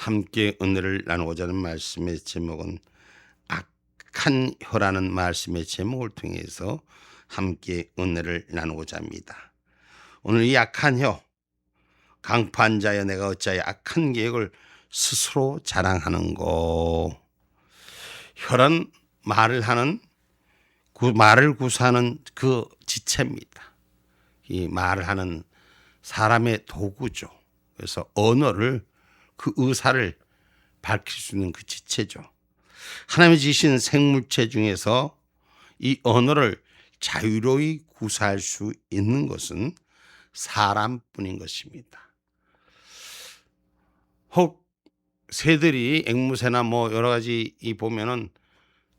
함께 은혜를 나누고자 하는 말씀의 제목은 악한 혀라는 말씀의 제목을 통해서 함께 은혜를 나누고자 합니다. 오늘 이 악한 혀, 강포한 자여 내가 어찌하여 악한 계획을 스스로 자랑하는고. 혀란 말을 하는 말을 구사하는 그 지체입니다. 이 말을 하는 사람의 도구죠. 그래서 언어를 그 의사를 밝힐 수 있는 그 지체죠. 하나님이 지으신 생물체 중에서 이 언어를 자유로이 구사할 수 있는 것은 사람뿐인 것입니다. 혹 새들이 앵무새나 뭐 여러 가지 보면은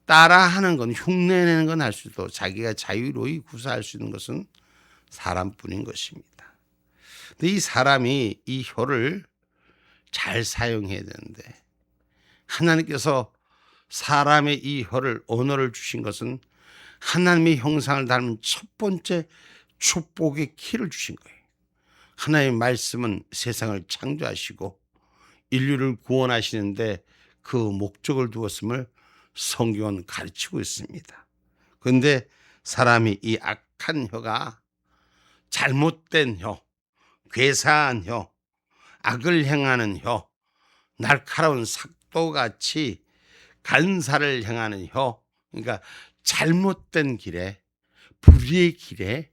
따라하는 건 흉내내는 건 할 수도 자기가 자유로이 구사할 수 있는 것은 사람뿐인 것입니다. 근데 이 사람이 이 혀를 잘 사용해야 되는데 하나님께서 사람의 이 혀를 언어를 주신 것은 하나님의 형상을 닮은 첫 번째 축복의 키를 주신 거예요. 하나님의 말씀은 세상을 창조하시고 인류를 구원하시는데 그 목적을 두었음을 성경은 가르치고 있습니다. 그런데 사람이 이 악한 혀가 잘못된 혀, 괴사한 혀, 악을 행하는 혀, 날카로운 삭도같이 간사를 행하는 혀, 그러니까 잘못된 길에, 불의의 길에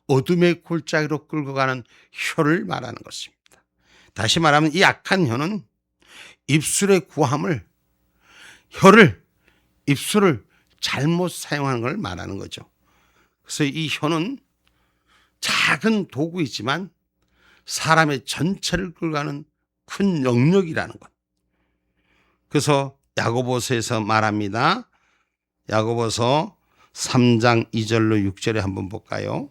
어둠의 골짜기로 끌고 가는 혀를 말하는 것입니다. 다시 말하면 이 악한 혀는 입술의 구함을, 입술을 잘못 사용하는 걸 말하는 거죠. 그래서 이 혀는 작은 도구이지만 사람의 전체를 끌고 가는 큰 영역이라는 것. 그래서 야고보서에서 말합니다. 야고보서 3장 2절로 6절에 한번 볼까요?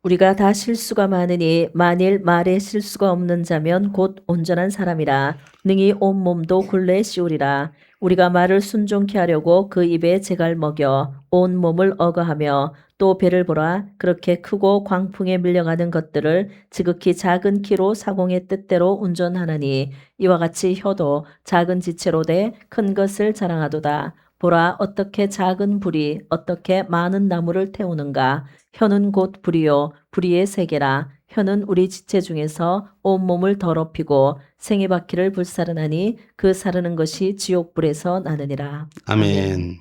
우리가 다 실수가 많으니 만일 말에 실수가 없는 자면 곧 온전한 사람이라 능히 온 몸도 굴레에 씌우리라. 우리가 말을 순종케 하려고 그 입에 재갈 먹여 온 몸을 억어하며 또 배를 보라. 그렇게 크고 광풍에 밀려가는 것들을 지극히 작은 키로 사공의 뜻대로 운전하나니 이와 같이 혀도 작은 지체로 돼 큰 것을 자랑하도다. 보라, 어떻게 작은 불이 어떻게 많은 나무를 태우는가. 혀는 곧 불이요 불의의 세계라. 혀는 우리 지체 중에서 온몸을 더럽히고 생의 바퀴를 불사르나니 그 사르는 것이 지옥불에서 나느니라. 아멘.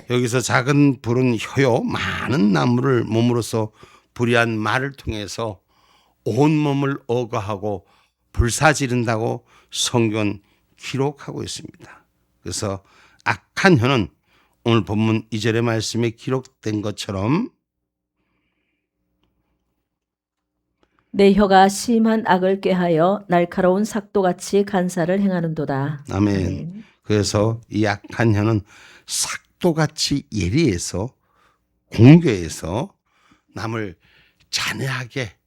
여기서 작은 불은 혀요, 많은 나무를 몸으로써 불의한 말을 통해서 온몸을 억어하고 불사지른다고 성경은 기록하고 있습니다. 그래서 악한 혀는 오늘 본문 2절의 말씀에 기록된 것처럼 내 혀가 심한 악을 꾀하여 날카로운 삭도같이 간사를 행하는도다. 아멘. 그래서 이 악한 혀는 삭도같이 예리해서 공교해서 남을 잔해하게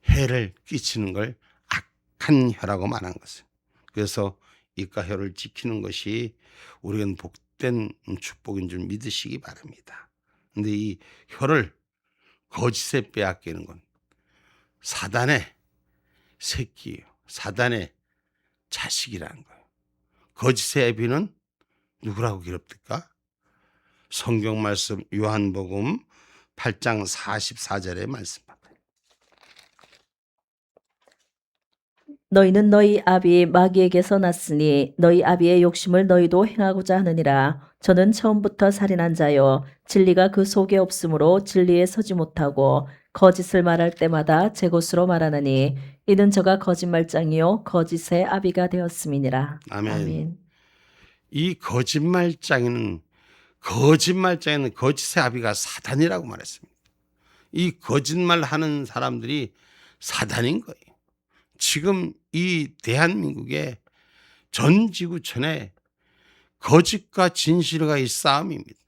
해를 끼치는 걸 악한 혀라고 말한 것을. 그래서 입과 혀를 지키는 것이 우리는 복된 축복인 줄 믿으시기 바랍니다. 그런데 이 혀를 거짓에 빼앗기는 건 사단의 새끼예요. 사단의 자식이라는 거예요. 거짓의 애비는 누구라고 기록될까? 성경 말씀 요한복음 8장 44절의 말씀. 너희는 너희 아비 마귀에게서 났으니 너희 아비의 욕심을 너희도 행하고자 하느니라. 저는 처음부터 살인한 자요 진리가 그 속에 없으므로 진리에 서지 못하고 거짓을 말할 때마다 제 것으로 말하나니 이는 저가 거짓말장이요 거짓의 아비가 되었음이니라. 아멘. 이 거짓말장에는 거짓의 아비가 사단이라고 말했습니다. 이 거짓말하는 사람들이 사단인 거예요. 지금 이 대한민국의 전 지구촌에 거짓과 진실과의 싸움입니다.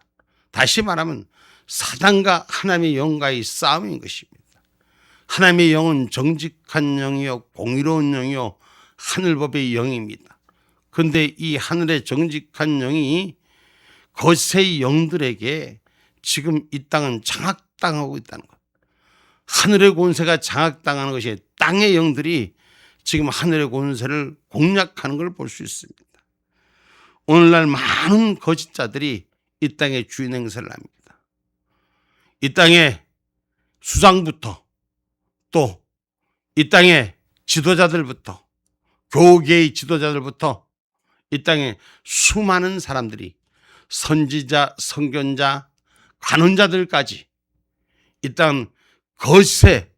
다시 말하면 사단과 하나님의 영과의 싸움인 것입니다. 하나님의 영은 정직한 영이요 공의로운 영이요 하늘법의 영입니다. 그런데 이 하늘의 정직한 영이 거짓의 영들에게 지금 이 땅은 장악당하고 있다는 것. 하늘의 권세가 장악당하는 것이 땅의 영들이 지금 하늘의 권세를 공략하는 걸 볼 수 있습니다. 오늘날 많은 거짓자들이 이 땅에 주인 행세를 합니다. 이 땅에 수장부터 또 이 땅에 지도자들부터 교계의 지도자들부터 이 땅에 수많은 사람들이 선지자, 선견자, 관원자들까지 이 땅 거짓에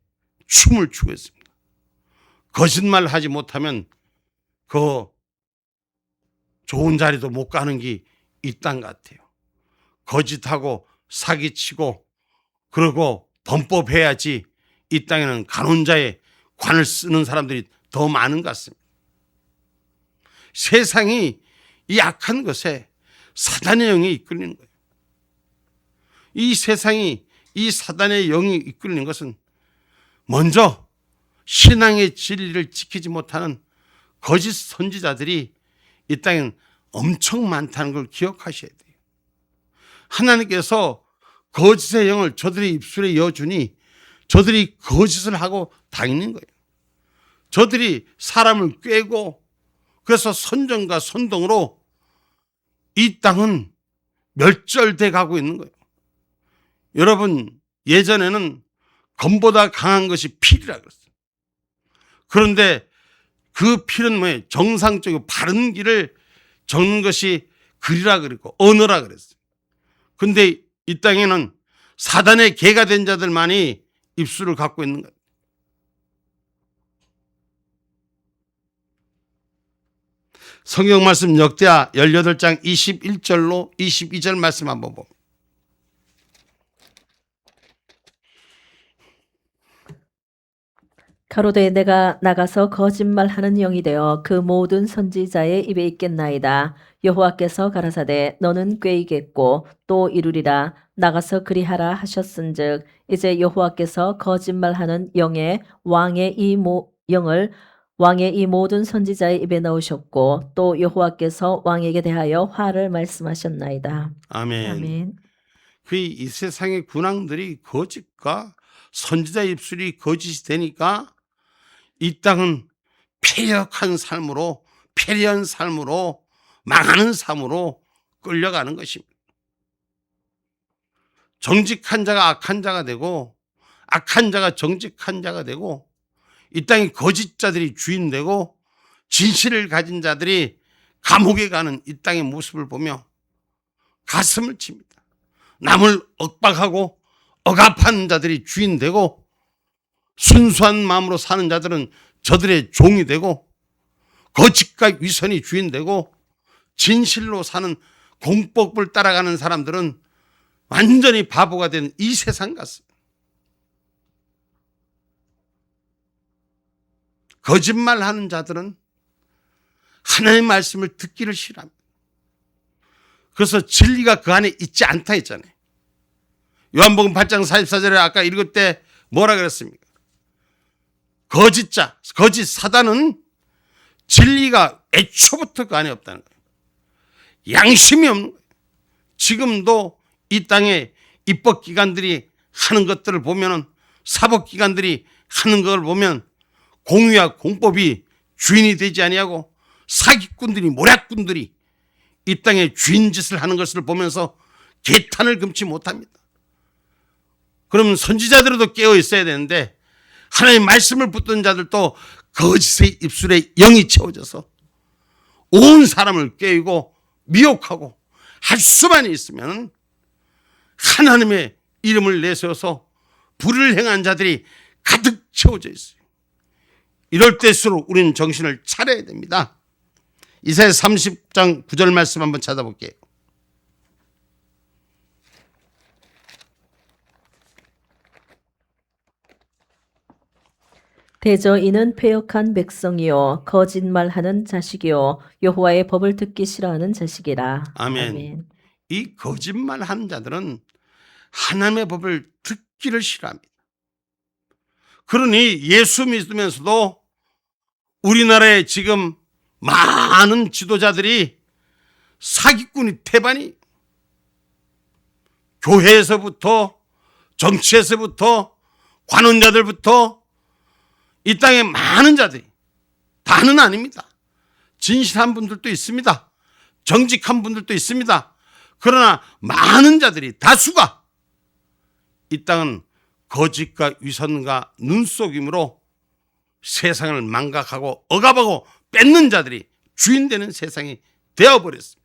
춤을 추고 있습니다. 거짓말 하지 못하면 그 좋은 자리도 못 가는 게 이 땅 같아요. 거짓하고 사기치고 그러고 범법해야지 이 땅에는 간혼자의 관을 쓰는 사람들이 더 많은 것 같습니다. 세상이 이 악한 것에 사단의 영이 이끌리는 거예요. 이 세상이 이 사단의 영이 이끌리는 것은 먼저 신앙의 진리를 지키지 못하는 거짓 선지자들이 이 땅엔 엄청 많다는 걸 기억하셔야 돼요. 하나님께서 거짓의 영을 저들의 입술에 이어주니 저들이 거짓을 하고 다니는 거예요. 저들이 사람을 꾀고 그래서 선전과 선동으로 이 땅은 멸절돼 가고 있는 거예요. 여러분, 예전에는 검보다 강한 것이 필이라 그랬어요. 그런데 그 필은 뭐예요? 정상적이고 바른 길을 적는 것이 글이라 그랬고 언어라 그랬어요. 그런데 이 땅에는 사단의 개가 된 자들만이 입술을 갖고 있는 거예요. 성경 말씀 역대하 18장 21절로 22절 말씀 한번 봅니다. 가로되 내가 나가서 거짓말하는 영이 되어 그 모든 선지자의 입에 있겠나이다. 여호와께서 가라사대 너는 꾀이겠고 또 이루리라. 나가서 그리하라 하셨은즉 이제 여호와께서 거짓말하는 영의 왕의 이 모든 선지자의 입에 넣으셨고 또 여호와께서 왕에게 대하여 화를 말씀하셨나이다. 아멘. 아멘. 이 세상의 군왕들이 거짓과 선지자 입술이 거짓이 되니까 이 땅은 패역한 삶으로, 패리한 삶으로, 망하는 삶으로 끌려가는 것입니다. 정직한 자가 악한 자가 되고 악한 자가 정직한 자가 되고 이 땅에 거짓자들이 주인 되고 진실을 가진 자들이 감옥에 가는 이 땅의 모습을 보며 가슴을 칩니다. 남을 억박하고 억압하는 자들이 주인 되고 순수한 마음으로 사는 자들은 저들의 종이 되고 거짓과 위선이 주인 되고 진실로 사는 공법을 따라가는 사람들은 완전히 바보가 된 이 세상 같습니다. 거짓말하는 자들은 하나님의 말씀을 듣기를 싫어합니다. 그래서 진리가 그 안에 있지 않다 했잖아요. 요한복음 8장 44절에 아까 읽을 때 뭐라 그랬습니까? 거짓자, 거짓 사단은 진리가 애초부터 그 안에 없다는 거예요. 양심이 없는 거예요. 지금도 이 땅에 입법기관들이 하는 것들을 보면 사법기관들이 하는 걸 보면 공의와 공법이 주인이 되지 아니하고 사기꾼들이 모략꾼들이 이 땅에 주인 짓을 하는 것을 보면서 개탄을 금치 못합니다. 그러면 선지자들도 깨어 있어야 되는데 하나님의 말씀을 붙든 자들도 거짓의 입술에 영이 채워져서 온 사람을 깨우고 미혹하고 할 수만 있으면 하나님의 이름을 내세워서 불을 행한 자들이 가득 채워져 있어요. 이럴 때일수록 우리는 정신을 차려야 됩니다. 이사야 30장 9절 말씀 한번 찾아볼게요. 대저 이는 패역한 백성이요 거짓말하는 자식이요 여호와의 법을 듣기 싫어하는 자식이라. 아멘. 이 거짓말하는 자들은 하나님의 법을 듣기를 싫어합니다. 그러니 예수 믿으면서도 우리나라에 지금 많은 지도자들이 사기꾼이 태반이 교회에서부터 정치에서부터 관원자들부터 이 땅에 많은 자들이 다는 아닙니다. 진실한 분들도 있습니다. 정직한 분들도 있습니다. 그러나 많은 자들이, 다수가 이 땅은 거짓과 위선과 눈속임으로 세상을 망각하고 억압하고 뺏는 자들이 주인 되는 세상이 되어버렸습니다.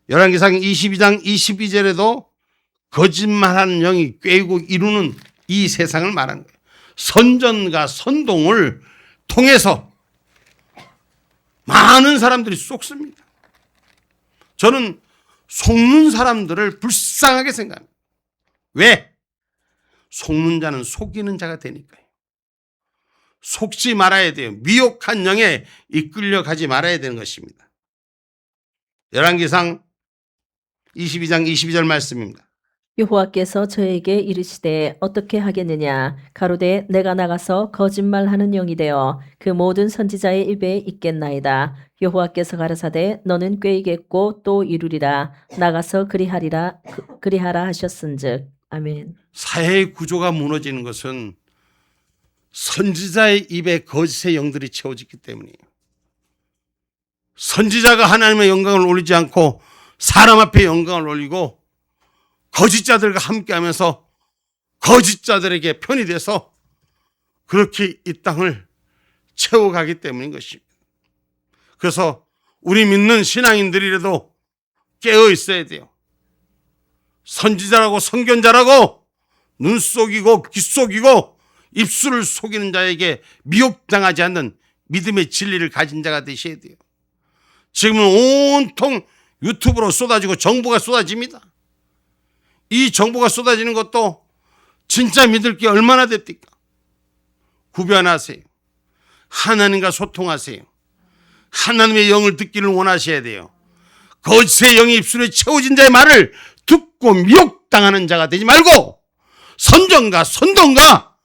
열왕기상 22장 22절에도 거짓말하는 영이 꾀이고 이루는 이 세상을 말하는 거예요. 선전과 선동을 통해서 많은 사람들이 속습니다. 저는 속는 사람들을 불쌍하게 생각합니다. 왜? 속는 자는 속이는 자가 되니까요. 속지 말아야 돼요. 미혹한 영에 이끌려 가지 말아야 되는 것입니다. 열왕기상 22장 22절 말씀입니다. 여호와께서 저에게 이르시되 어떻게 하겠느냐 가로되 내가 나가서 거짓말하는 영이 되어 그 모든 선지자의 입에 있겠나이다. 여호와께서 가라사대 너는 꾀이겠고 또 이루리라. 나가서 그리하라 하셨은즉. 아멘. 사회의 구조가 무너지는 것은 선지자의 입에 거짓의 영들이 채워졌기 때문이에요. 선지자가 하나님의 영광을 올리지 않고 사람 앞에 영광을 올리고 거짓자들과 함께하면서 거짓자들에게 편이 돼서 그렇게 이 땅을 채워가기 때문인 것입니다. 그래서 우리 믿는 신앙인들이라도 깨어 있어야 돼요. 선지자라고 선견자라고 눈 속이고 귀 속이고 입술을 속이는 자에게 미혹당하지 않는 믿음의 진리를 가진 자가 되셔야 돼요. 지금은 온통 유튜브로 쏟아지고 정보가 쏟아집니다. 이 정보가 쏟아지는 것도 진짜 믿을 게 얼마나 됩니까? 구별하세요. 하나님과 소통하세요. 하나님의 영을 듣기를 원하셔야 돼요. 거짓의 영이 입술에 채워진 자의 말을 듣고 미혹당하는 자가 되지 말고 선정과 선동과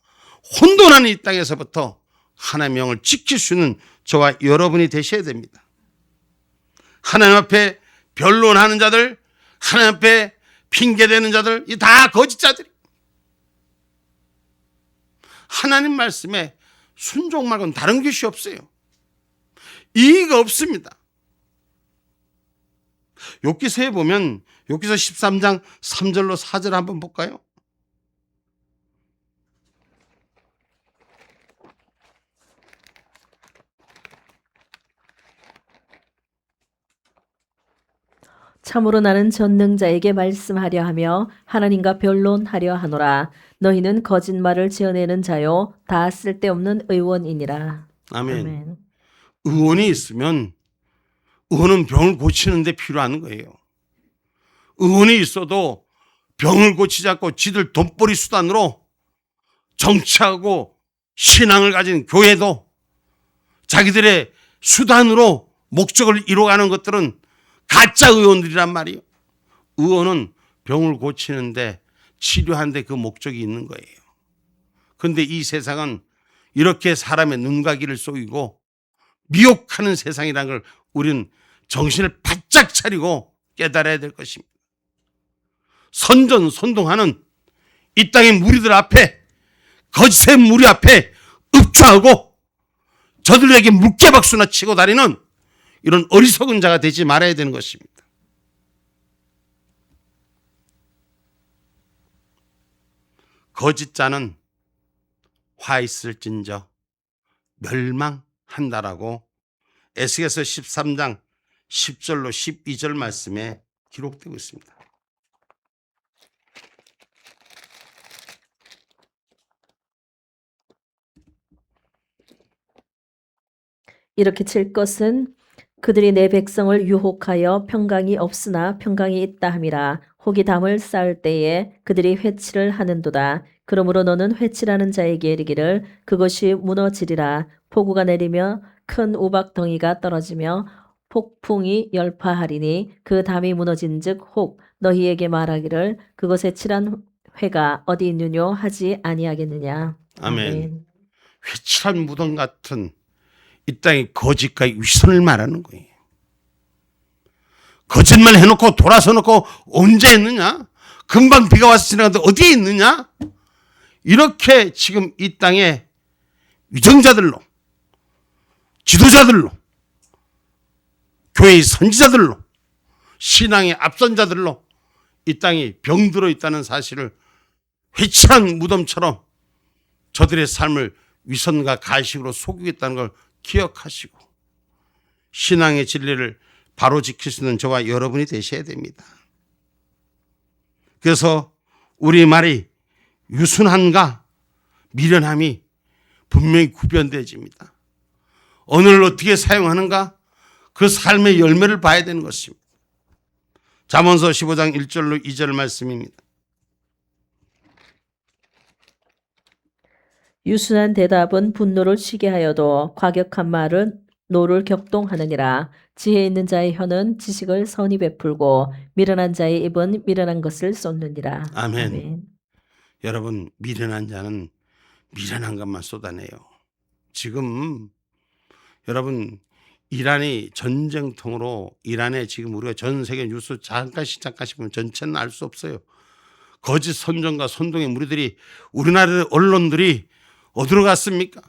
혼돈하는 이 땅에서부터 하나님의 영을 지킬 수 있는 저와 여러분이 되셔야 됩니다. 하나님 앞에 변론하는 자들, 하나님 앞에 핑계대는 자들, 이 다 거짓자들이. 하나님 말씀에 순종 말고는 다른 것이 없어요. 이의가 없습니다. 욥기서에 보면 욥기서 13장 3절로 4절 한번 볼까요? 참으로 나는 전능자에게 말씀하려 하며 하나님과 변론하려 하노라. 너희는 거짓말을 지어내는 자요 다 쓸데없는 의원이니라. 아멘. 아멘. 의원이 있으면 의원은 병을 고치는 데 필요한 거예요. 의원이 있어도 병을 고치지 않고 지들 돈벌이 수단으로 정치하고 신앙을 가진 교회도 자기들의 수단으로 목적을 이루어가는 것들은 가짜 의원들이란 말이에요. 의원은 병을 고치는데 치료하는데 그 목적이 있는 거예요. 그런데 이 세상은 이렇게 사람의 눈과 귀를 속이고 미혹하는 세상이라는 걸 우리는 정신을 바짝 차리고 깨달아야 될 것입니다. 선전선동하는 이 땅의 무리들 앞에, 거짓의 무리 앞에 읍좌하고 저들에게 물개박수나 치고 다니는 이런 어리석은 자가 되지 말아야 되는 것입니다. 거짓자는 화 있을진저 멸망한다라고 에스겔서 13장 10절로 12절 말씀에 기록되고 있습니다. 이렇게 칠 것은 그들이 내 백성을 유혹하여 평강이 없으나 평강이 있다 함이라. 혹이 담을 쌓을 때에 그들이 회치를 하는도다. 그러므로 너는 회치라는 자에게 이르기를 그것이 무너지리라. 폭우가 내리며 큰 우박덩이가 떨어지며 폭풍이 열파하리니 그 담이 무너진즉 혹 너희에게 말하기를 그것에 칠한 회가 어디 있느뇨 하지 아니하겠느냐. 아멘. 회칠한 무덤 같은 이 땅의 거짓과 위선을 말하는 거예요. 거짓말 해놓고 돌아서 놓고 언제 했느냐? 금방 비가 와서 지나가는데 어디에 있느냐? 이렇게 지금 이 땅에 위정자들로, 지도자들로, 교회의 선지자들로, 신앙의 앞선자들로 이 땅이 병들어 있다는 사실을 회치한 무덤처럼 저들의 삶을 위선과 가식으로 속이겠다는 걸 기억하시고 신앙의 진리를 바로 지킬 수 있는 저와 여러분이 되셔야 됩니다. 그래서 우리 말이 유순함과 미련함이 분명히 구별되어집니다. 언어를 어떻게 사용하는가? 그 삶의 열매를 봐야 되는 것입니다. 잠언서 15장 1절로 2절 말씀입니다. 유순한 대답은 분노를 쉬게 하여도 과격한 말은 노를 격동하느니라. 지혜 있는 자의 혀는 지식을 선히 베풀고 미련한 자의 입은 미련한 것을 쏟느니라. 아멘. 여러분, 미련한 자는 미련한 것만 쏟아내요. 지금 여러분, 이란이 전쟁통으로 이란에 지금 우리가 전 세계 뉴스 잠깐씩 보면 전체는 알 수 없어요. 거짓 선전과 선동의 무리들이 우리나라의 언론들이 어디로 갔습니까?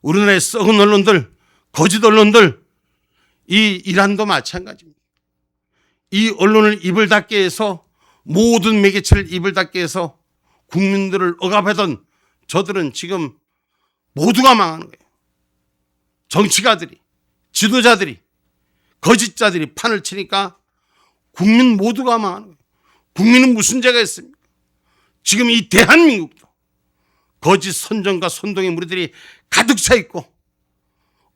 우리나라의 썩은 언론들, 거짓 언론들, 이 이란도 마찬가지입니다. 이 언론을 입을 닫게 해서 모든 매개체를 입을 닫게 해서 국민들을 억압하던 저들은 지금 모두가 망하는 거예요. 정치가들이, 지도자들이, 거짓자들이 판을 치니까 국민 모두가 망하는 거예요. 국민은 무슨 죄가 있습니까? 지금 이 대한민국도 거짓 선전과 선동의 무리들이 가득 차 있고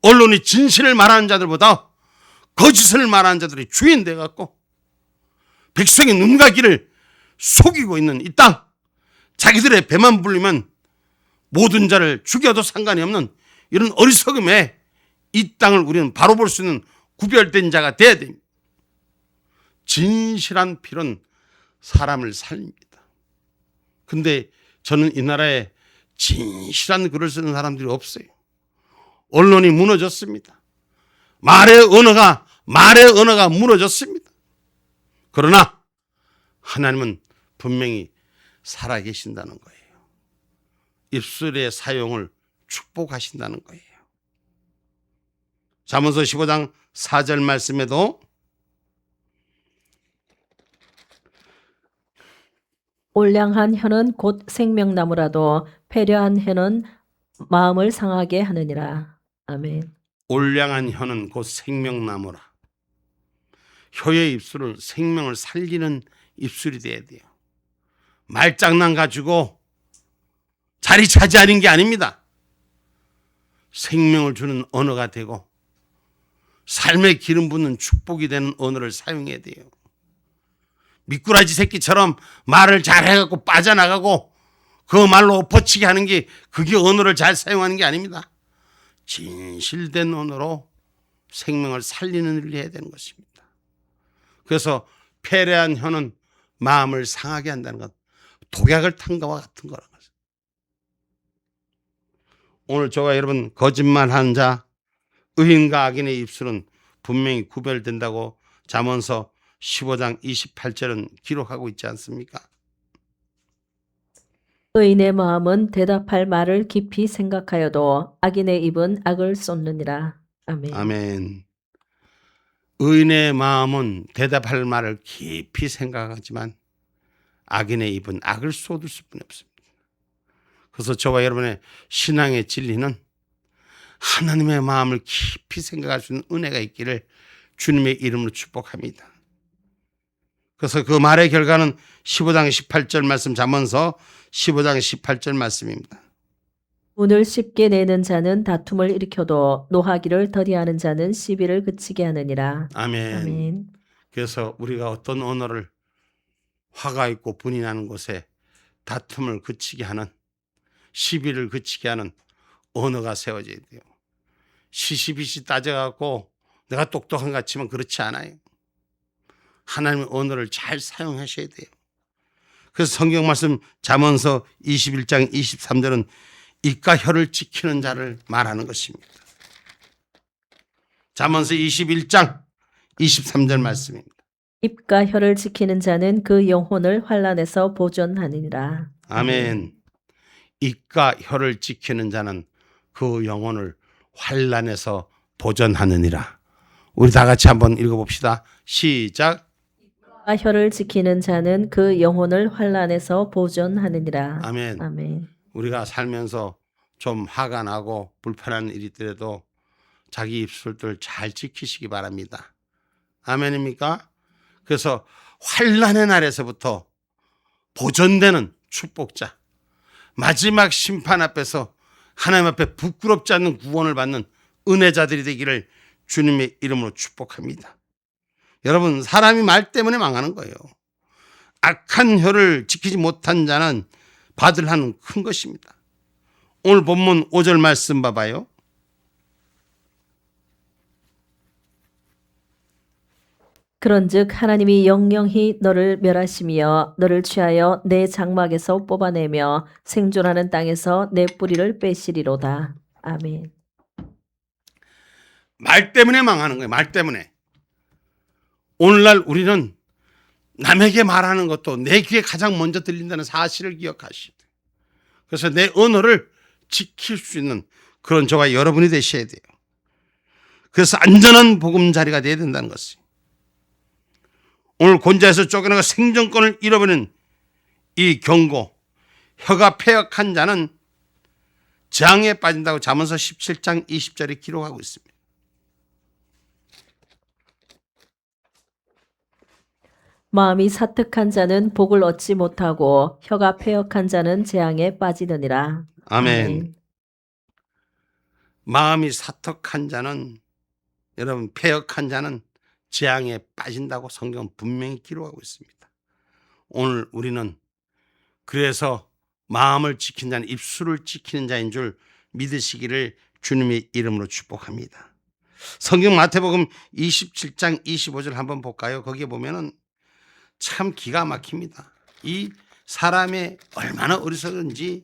언론이 진실을 말하는 자들보다 거짓을 말하는 자들이 주인 돼 갖고 백성의 눈과 귀를 속이고 있는 이 땅, 자기들의 배만 불리면 모든 자를 죽여도 상관이 없는 이런 어리석음에 이 땅을 우리는 바로 볼 수 있는 구별된 자가 돼야 됩니다. 진실한 필은 사람을 살립니다. 근데 저는 이 나라에 진실한 글을 쓰는 사람들이 없어요. 언론이 무너졌습니다. 말의 언어가 무너졌습니다. 그러나 하나님은 분명히 살아계신다는 거예요. 입술의 사용을 축복하신다는 거예요. 잠언서 15장 4절 말씀에도 올량한 혀는 곧 생명나무라도 패려한 혀는 마음을 상하게 하느니라. 아멘. 올량한 혀는 곧 생명나무라. 혀의 입술은 생명을 살리는 입술이 돼야 돼요. 말장난 가지고 자리 차지하는 게 아닙니다. 생명을 주는 언어가 되고 삶의 기름 붓는 축복이 되는 언어를 사용해야 돼요. 미꾸라지 새끼처럼 말을 잘해갖고 빠져나가고 그 말로 엎어치게 하는 게 그게 언어를 잘 사용하는 게 아닙니다. 진실된 언어로 생명을 살리는 일을 해야 되는 것입니다. 그래서 패례한 혀는 마음을 상하게 한다는 것, 독약을 탄 것과 같은 거라는 거죠. 오늘 저와 여러분, 거짓말하는 자, 의인과 악인의 입술은 분명히 구별된다고 잠언서 15장 28절은 기록하고 있지 않습니까? 의인의 마음은 대답할 말을 깊이 생각하여도 악인의 입은 악을 쏟느니라. 아멘. 아멘. 의인의 마음은 대답할 말을 깊이 생각하지만 악인의 입은 악을 쏟을 수뿐이 없습니다. 그래서 저와 여러분의 신앙의 진리는 하나님의 마음을 깊이 생각할 수 있는 은혜가 있기를 주님의 이름으로 축복합니다. 그래서 그 말의 결과는 15장 18절 말씀, 잠언서 15장 18절 말씀입니다. 운을 쉽게 내는 자는 다툼을 일으켜도 노하기를 더디하는 자는 시비를 그치게 하느니라. 아멘. 아멘. 그래서 우리가 어떤 언어를 화가 있고 분이 나는 곳에 다툼을 그치게 하는, 시비를 그치게 하는 언어가 세워져야 돼요. 시시비시 따져갖고 내가 똑똑한 것 같지만 그렇지 않아요. 하나님의 언어를 잘 사용하셔야 돼요. 그래서 성경 말씀 잠언서 21장 23절은 입과 혀를 지키는 자를 말하는 것입니다. 잠언서 21장 23절 말씀입니다. 입과 혀를 지키는 자는 그 영혼을 환난에서 보존하느니라. 아멘. 입과 혀를 지키는 자는 그 영혼을 환난에서 보존하느니라. 우리 다 같이 한번 읽어봅시다. 시작. 입과 혀를 지키는 자는 그 영혼을 환난에서 보존하느니라. 아멘. 아멘. 우리가 살면서 좀 화가 나고 불편한 일이 있더라도 자기 입술들 잘 지키시기 바랍니다. 아멘입니까? 그래서 환난의 날에서부터 보존되는 축복자, 마지막 심판 앞에서 하나님 앞에 부끄럽지 않는 구원을 받는 은혜자들이 되기를 주님의 이름으로 축복합니다. 여러분, 사람이 말 때문에 망하는 거예요. 악한 혀를 지키지 못한 자는 받을 한은 큰 것입니다. 오늘 본문 5절 말씀 봐봐요. 그런즉 하나님이 영영히 너를 멸하시며 너를 취하여 내 장막에서 뽑아내며 생존하는 땅에서 내 뿌리를 빼시리로다. 아멘. 말 때문에 망하는 거예요. 말 때문에. 오늘날 우리는 남에게 말하는 것도 내 귀에 가장 먼저 들린다는 사실을 기억하시고, 그래서 내 언어를 지킬 수 있는 그런 저와 여러분이 되셔야 돼요. 그래서 안전한 보금자리가 되어야 된다는 것이, 오늘 곤자에서 쫓겨나가 생존권을 잃어버리는 이 경고, 혀가 패역한 자는 재앙에 빠진다고 잠언서 17장 20절에 기록하고 있습니다. 마음이 사특한 자는 복을 얻지 못하고 혀가 패역한 자는 재앙에 빠지느니라. 아멘. 마음이 사특한 자는, 여러분, 패역한 자는 재앙에 빠진다고 성경은 분명히 기록하고 있습니다. 오늘 우리는 그래서 마음을 지킨 자는 입술을 지키는 자인 줄 믿으시기를 주님의 이름으로 축복합니다. 성경 마태복음 27장 25절 한번 볼까요? 거기에 보면은 참 기가 막힙니다. 이 사람의 얼마나 어리석은지,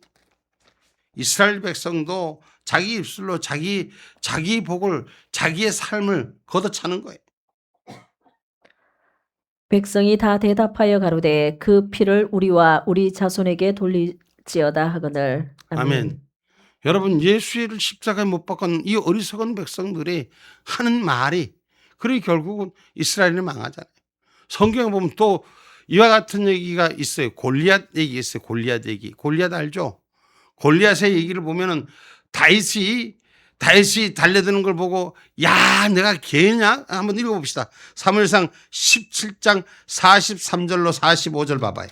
이스라엘 백성도 자기 입술로 자기 복을, 자기의 삶을 걷어차는 거예요. 백성이 다 대답하여 가로되 그 피를 우리와 우리 자손에게 돌릴지어다 하거늘. 아멘. 여러분, 예수를 십자가에 못 박은 이 어리석은 백성들이 하는 말이, 그래 결국은 이스라엘이 망하잖아요. 성경에 보면 또 이와 같은 얘기가 있어요. 골리앗 얘기 있어요. 골리앗 얘기. 골리앗 알죠? 골리앗의 얘기를 보면은 다윗이 달려드는 걸 보고, 야, 내가 개냐? 한번 읽어봅시다. 사무엘상 17장 43절로 45절 봐봐요.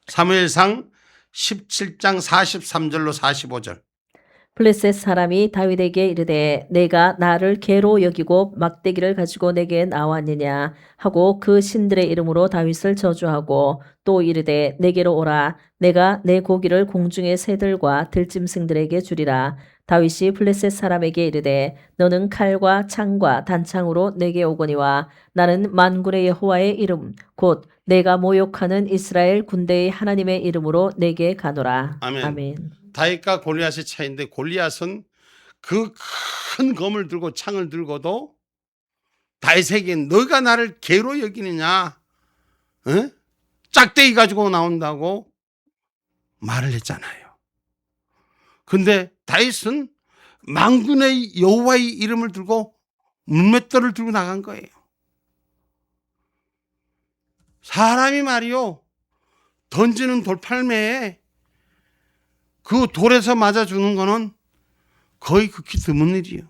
사무엘상 17장 43절로 45절. 블레셋 사람이 다윗에게 이르되 내가 나를 개로 여기고 막대기를 가지고 내게 나왔느냐 하고 그 신들의 이름으로 다윗을 저주하고 또 이르되 내게로 오라 내가 내 고기를 공중의 새들과 들짐승들에게 주리라. 다윗이 블레셋 사람에게 이르되 너는 칼과 창과 단창으로 내게 오거니와 나는 만군의 여호와의 이름 곧 내가 모욕하는 이스라엘 군대의 하나님의 이름으로 내게 가노라. 아멘. 아멘. 다윗과 골리앗의 차이인데, 골리앗은 그 큰 검을 들고 창을 들고도 다윗에게 너가 나를 개로 여기느냐, 짝대기 가지고 나온다고 말을 했잖아요. 근데 다윗은 만군의 여호와의 이름을 들고 문맷돌을 들고 나간 거예요. 사람이 말이요, 던지는 돌팔매에 그 돌에서 맞아 주는 거는 거의 극히 드문 일이에요.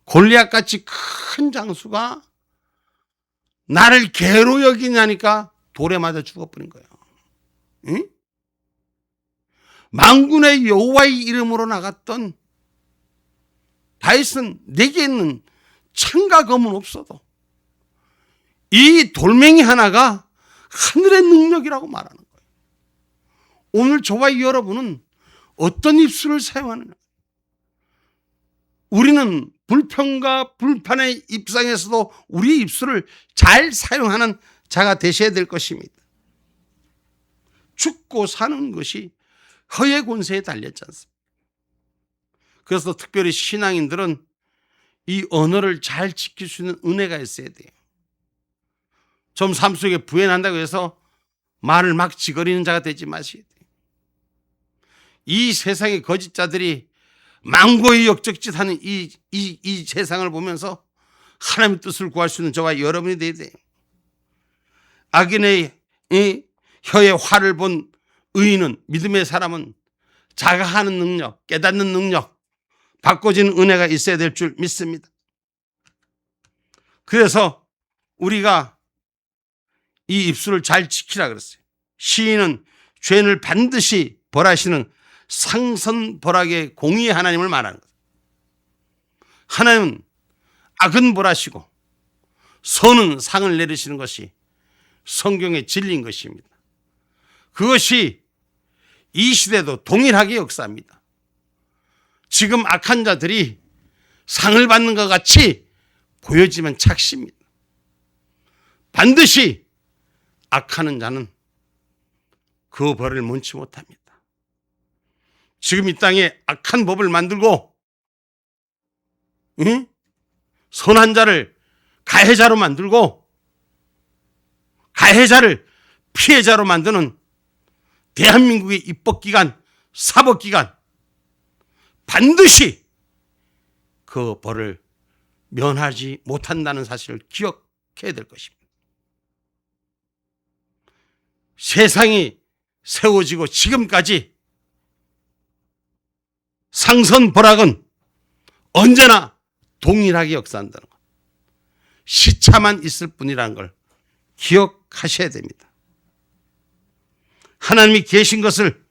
골리앗같이 큰 장수가 나를 개로 여기냐니까 돌에 맞아 죽어버린 거예요. 응? 만군의 여호와의 이름으로 나갔던 다윗은 내게 있는 창과 검은 없어도 이 돌멩이 하나가 하늘의 능력이라고 말하는 거예요. 오늘 저와 여러분은 어떤 입술을 사용하느냐. 우리는 불평과 불판의 입장에서도 우리 입술을 잘 사용하는 자가 되셔야 될 것입니다. 죽고 사는 것이 혀의 권세에 달렸지 않습니까? 그래서 특별히 신앙인들은 이 언어를 잘 지킬 수 있는 은혜가 있어야 돼요. 좀 삶 속에 부연한다고 해서 말을 막 지거리는 자가 되지 마셔야 돼요. 이 세상의 거짓자들이 망고의 역적짓하는 이 세상을 보면서 하나님의 뜻을 구할 수 있는 저와 여러분이 되어야 돼요. 악인의 혀의 화를 본 의인은, 믿음의 사람은 자각하는 능력, 깨닫는 능력, 바꿔지는 은혜가 있어야 될 줄 믿습니다. 그래서 우리가 이 입술을 잘 지키라 그랬어요. 시인은 죄인을 반드시 벌하시는 상선벌하게 공의의 하나님을 말하는 거예요. 하나님은 악은 벌하시고 선은 상을 내리시는 것이 성경의 진리인 것입니다. 그것이 이 시대도 동일하게 역사합니다. 지금 악한 자들이 상을 받는 것 같이 보여지면 착시입니다. 반드시 악하는 자는 그 벌을 면치 못합니다. 지금 이 땅에 악한 법을 만들고 선한 자를 가해자로 만들고 가해자를 피해자로 만드는 대한민국의 입법기관, 사법기관 반드시 그 벌을 면하지 못한다는 사실을 기억해야 될 것입니다. 세상이 세워지고 지금까지 상선벌악은 언제나 동일하게 역사한다는 것. 시차만 있을 뿐이라는 걸 기억하셔야 됩니다. 하나님이 계신 것을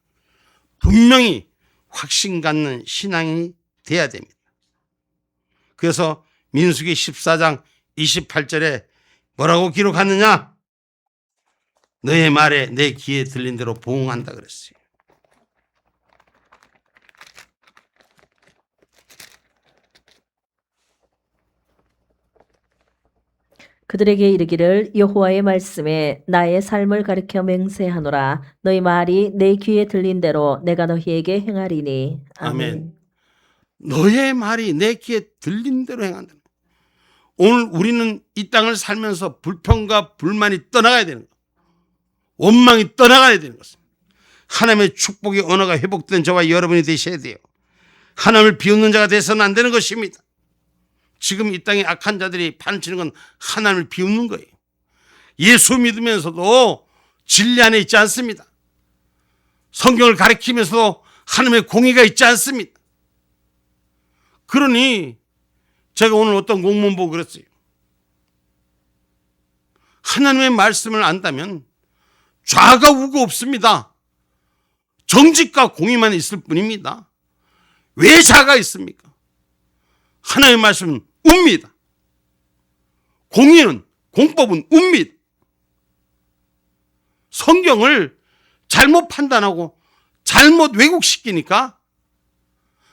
분명히 확신 갖는 신앙이 돼야 됩니다. 그래서 민수기 14장 28절에 뭐라고 기록하느냐? 너의 말에 내 귀에 들린 대로 보응한다 그랬어요. 그들에게 이르기를 여호와의 말씀에 나의 삶을 가리켜 맹세하노라. 너희 말이 내 귀에 들린 대로 내가 너희에게 행하리니. 아멘. 너의 말이 내 귀에 들린 대로 행한다. 오늘 우리는 이 땅을 살면서 불평과 불만이 떠나가야 되는 것, 원망이 떠나가야 되는 것입니다. 하나님의 축복의 언어가 회복된 저와 여러분이 되셔야 돼요. 하나님을 비웃는 자가 되서는 안 되는 것입니다. 지금 이 땅에 악한 자들이 판을 치는 건 하나님을 비웃는 거예요. 예수 믿으면서도 진리 안에 있지 않습니다. 성경을 가르치면서도 하나님의 공의가 있지 않습니다. 그러니 제가 오늘 어떤 공문 보고 그랬어요. 하나님의 말씀을 안다면 좌가 우가 없습니다. 정직과 공의만 있을 뿐입니다. 왜 좌가 있습니까? 하나님의 말씀은 웁니다. 공의는, 공법은 웁니다. 성경을 잘못 판단하고 잘못 왜곡시키니까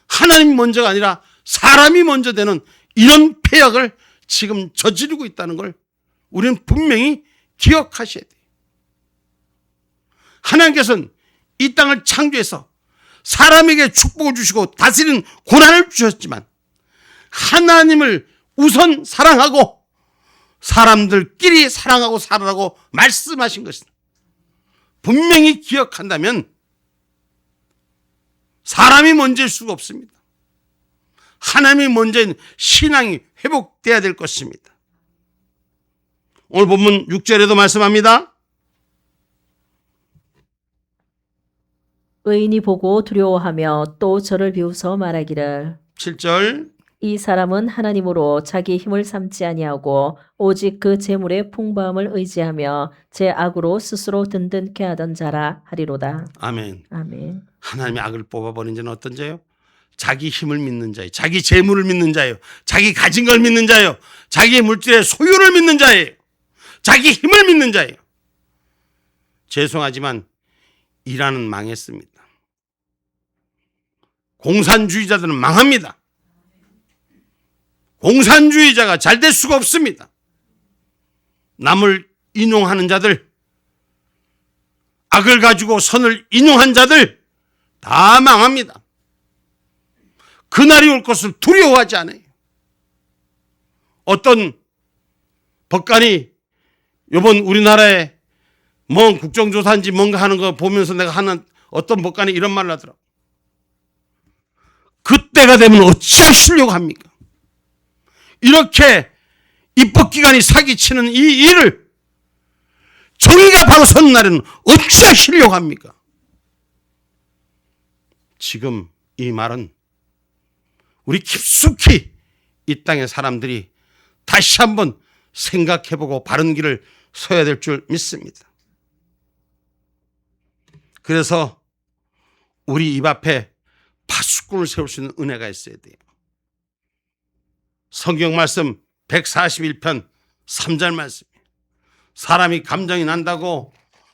하나님이 먼저가 아니라 사람이 먼저 되는 이런 폐역을 지금 저지르고 있다는 걸 우리는 분명히 기억하셔야 돼요. 하나님께서는 이 땅을 창조해서 사람에게 축복을 주시고 다스리는 고난을 주셨지만 하나님을 우선 사랑하고 사람들끼리 사랑하고 살아라고 말씀하신 것입니다. 분명히 기억한다면 사람이 먼저일 수가 없습니다. 하나님이 먼저인 신앙이 회복돼야 될 것입니다. 오늘 본문 6절에도 말씀합니다. 의인이 보고 두려워하며 또 저를 비웃어 말하기를 7절 이 사람은 하나님으로 자기 힘을 삼지 아니하고 오직 그 재물의 풍부함을 의지하며 제 악으로 스스로 든든케 하던 자라 하리로다. 아멘. 아멘. 하나님의 악을 뽑아버린 자는 어떤 자예요? 자기 힘을 믿는 자예요. 자기 재물을 믿는 자예요. 자기 가진 걸 믿는 자예요. 자기의 물질의 소유를 믿는 자예요. 자기 힘을 믿는 자예요. 죄송하지만 이란은 망했습니다. 공산주의자들은 망합니다. 공산주의자가 잘 될 수가 없습니다. 남을 인용하는 자들, 악을 가지고 선을 인용한 자들 다 망합니다. 그날이 올 것을 두려워하지 않아요. 어떤 법관이 이번 우리나라에 뭔 국정조사인지 뭔가 하는 거 보면서 내가 하는 어떤 법관이 이런 말을 하더라고. 그때가 되면 어찌하시려고 합니까? 이렇게 입법기관이 사기치는 이 일을 정의가 바로 선 날에는 어찌하시려고 합니까? 지금 이 말은 우리 깊숙이 이 땅의 사람들이 다시 한번 생각해보고 바른 길을 서야 될 줄 믿습니다. 그래서 우리 입 앞에 파수꾼을 세울 수 있는 은혜가 있어야 돼요. 성경 말씀 141편 3절 말씀. 사람이 감정이 난다고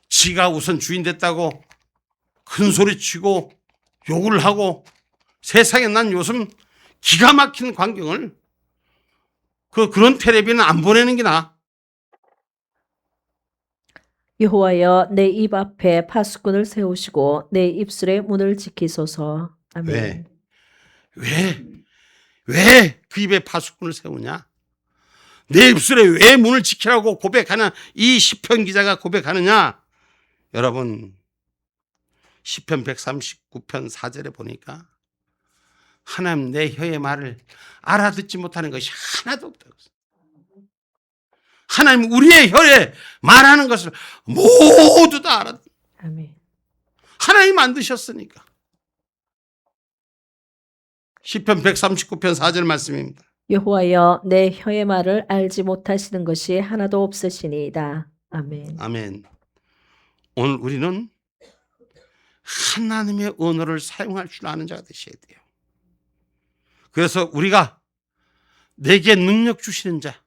지가 우선 주인 됐다고 큰 소리 치고 욕을 하고 세상에 난 요즘 기가 막힌 광경을 그런 텔레비는 안 보내는 게 나아. 여호와여 내 입 앞에 파수꾼을 세우시고 내 입술의 문을 지키소서. 아멘. 왜 그 입에 파수꾼을 세우냐? 내 입술에 왜 문을 지키라고 고백하는 이 시편 기자가 고백하느냐? 여러분 시편 139편 4절에 보니까 하나님 내 혀의 말을 알아듣지 못하는 것이 하나도 없다고. 하나님 우리의 혀에 말하는 것을 모두 다 알아듣. 아멘. 하나님 만드셨으니까. 시편 139편 4절 말씀입니다. 여호와여 내 혀의 말을 알지 못하시는 것이 하나도 없으시니이다. 아멘. 아멘. 오늘 우리는 하나님의 언어를 사용할 줄 아는 자가 되셔야 돼요. 그래서 우리가 내게 능력 주시는 자,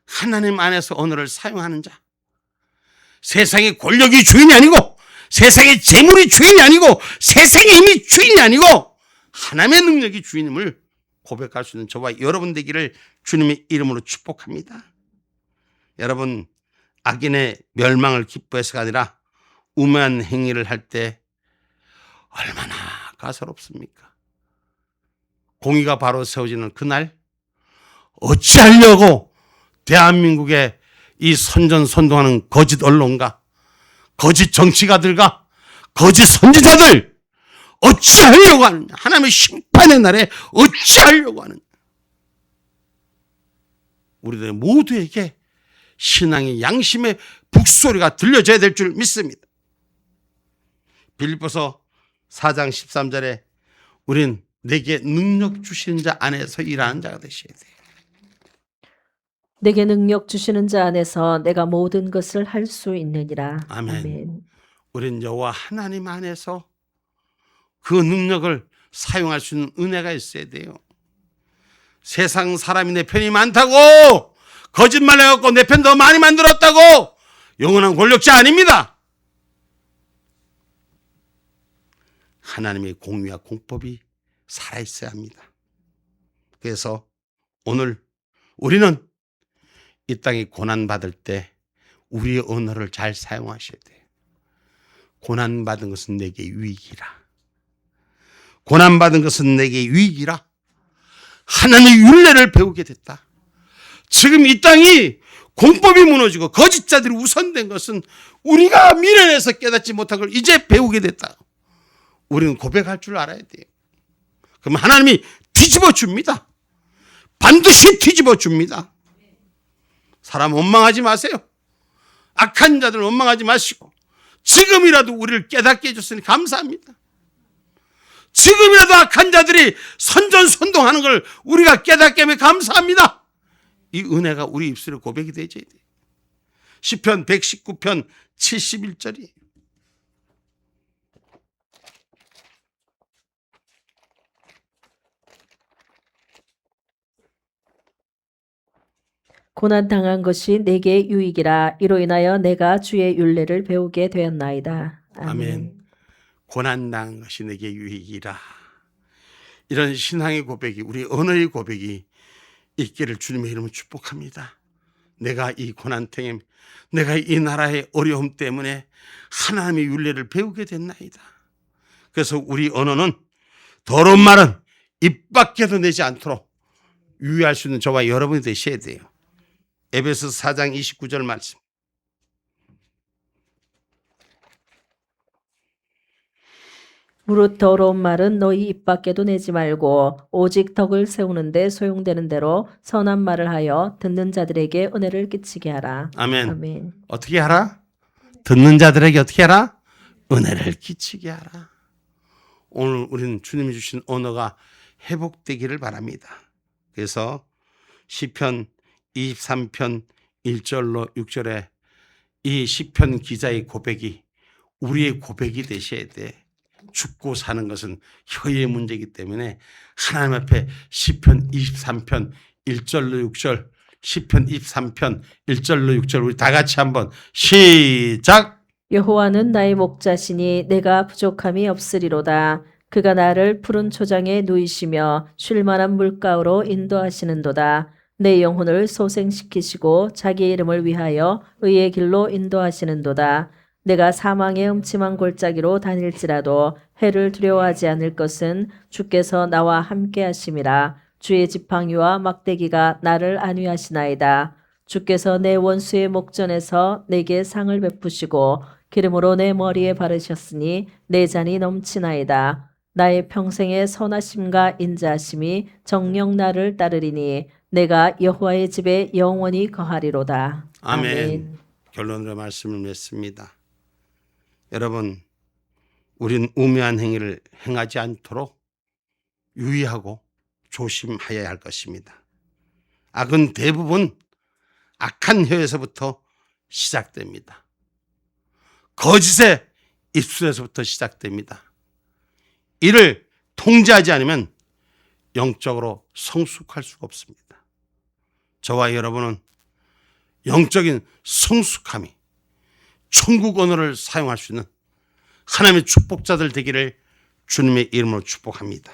하나님 안에서 언어를 사용하는 자, 세상의 권력이 주인이 아니고 세상의 재물이 주인이 아니고 세상의 힘이 주인이 아니고 하나님의 능력이 주인임을 고백할 수 있는 저와 여러분 되기를 주님의 이름으로 축복합니다. 여러분 악인의 멸망을 기뻐해서가 아니라 우매한 행위를 할 때 얼마나 가소롭습니까? 공의가 바로 세워지는 그날 어찌하려고 대한민국의 이 선전선동하는 거짓 언론가, 거짓 정치가들과 거짓 선지자들 어찌하려고 하느냐? 하나님의 심판의 날에 어찌하려고 하느냐? 우리들 모두에게 신앙의 양심의 북소리가 들려져야 될 줄 믿습니다. 빌립보서 4장 13절에 우린 내게 능력 주시는 자 안에서 일하는 자가 되셔야 돼요. 내게 능력 주시는 자 안에서 내가 모든 것을 할 수 있느니라. 아멘. 아멘. 우린 여호와 하나님 안에서 그 능력을 사용할 수 있는 은혜가 있어야 돼요. 세상 사람이 내 편이 많다고 거짓말 해갖고 내 편 더 많이 만들었다고 영원한 권력자 아닙니다. 하나님의 공의와 공법이 살아있어야 합니다. 그래서 오늘 우리는 이 땅에 고난받을 때 우리의 언어를 잘 사용하셔야 돼요. 고난받은 것은 내게 유익이라. 고난받은 것은 내게 유익이라. 하나님의 율례를 배우게 됐다. 지금 이 땅이 공법이 무너지고 거짓자들이 우선된 것은 우리가 미련해서 깨닫지 못한 걸 이제 배우게 됐다. 우리는 고백할 줄 알아야 돼요. 그럼 하나님이 뒤집어 줍니다. 반드시 뒤집어 줍니다. 사람 원망하지 마세요. 악한 자들 원망하지 마시고 지금이라도 우리를 깨닫게 해줬으니 감사합니다. 지금이라도 악한 자들이 선전선동하는 걸 우리가 깨닫게 하면 감사합니다. 이 은혜가 우리 입술에 고백이 되어야 돼요. 시편 119편 71절이에요. 고난 당한 것이 내게 유익이라. 이로 인하여 내가 주의 율례를 배우게 되었나이다. 아멘. 아멘. 고난당한 것이 내게 유익이라. 이런 신앙의 고백이, 우리 언어의 고백이 있기를 주님의 이름으로 축복합니다. 내가 이 고난탱임, 내가 이 나라의 어려움 때문에 하나님의 율례를 배우게 됐나이다. 그래서 우리 언어는 더러운 말은 입 밖에도 내지 않도록 유의할 수 있는 저와 여러분이 되셔야 돼요. 에베소 4장 29절 말씀. 무릇 더러운 말은 너희 입 밖에도 내지 말고 오직 덕을 세우는데 소용되는 대로 선한 말을 하여 듣는 자들에게 은혜를 끼치게 하라. 아멘. 아멘. 어떻게 하라? 듣는 자들에게 어떻게 하라? 은혜를 끼치게 하라. 오늘 우리는 주님이 주신 언어가 회복되기를 바랍니다. 그래서 시편 23편 1절로 6절에 이 시편 기자의 고백이 우리의 고백이 되셔야 돼. 죽고 사는 것은 혀의 문제이기 때문에 하나님 앞에 시편 23편 1절로 6절, 시편 23편 1절로 6절 우리 다 같이 한번 시작. 여호와는 나의 목자시니 내가 부족함이 없으리로다. 그가 나를 푸른 초장에 누이시며 쉴 만한 물가로 인도하시는도다. 내 영혼을 소생시키시고 자기 이름을 위하여 의의 길로 인도하시는도다. 내가 사망의 음침한 골짜기로 다닐지라도 해를 두려워하지 않을 것은 주께서 나와 함께 하심이라. 주의 지팡이와 막대기가 나를 안위하시나이다. 주께서 내 원수의 목전에서 내게 상을 베푸시고 기름으로 내 머리에 바르셨으니 내 잔이 넘치나이다. 나의 평생의 선하심과 인자하심이 정녕 나를 따르리니 내가 여호와의 집에 영원히 거하리로다. 아멘. 결론으로 말씀을 맺습니다. 여러분, 우린 우매한 행위를 행하지 않도록 유의하고 조심하여야 할 것입니다. 악은 대부분 악한 혀에서부터 시작됩니다. 거짓의 입술에서부터 시작됩니다. 이를 통제하지 않으면 영적으로 성숙할 수가 없습니다. 저와 여러분은 영적인 성숙함이 천국 언어를 사용할 수 있는 하나님의 축복자들 되기를 주님의 이름으로 축복합니다.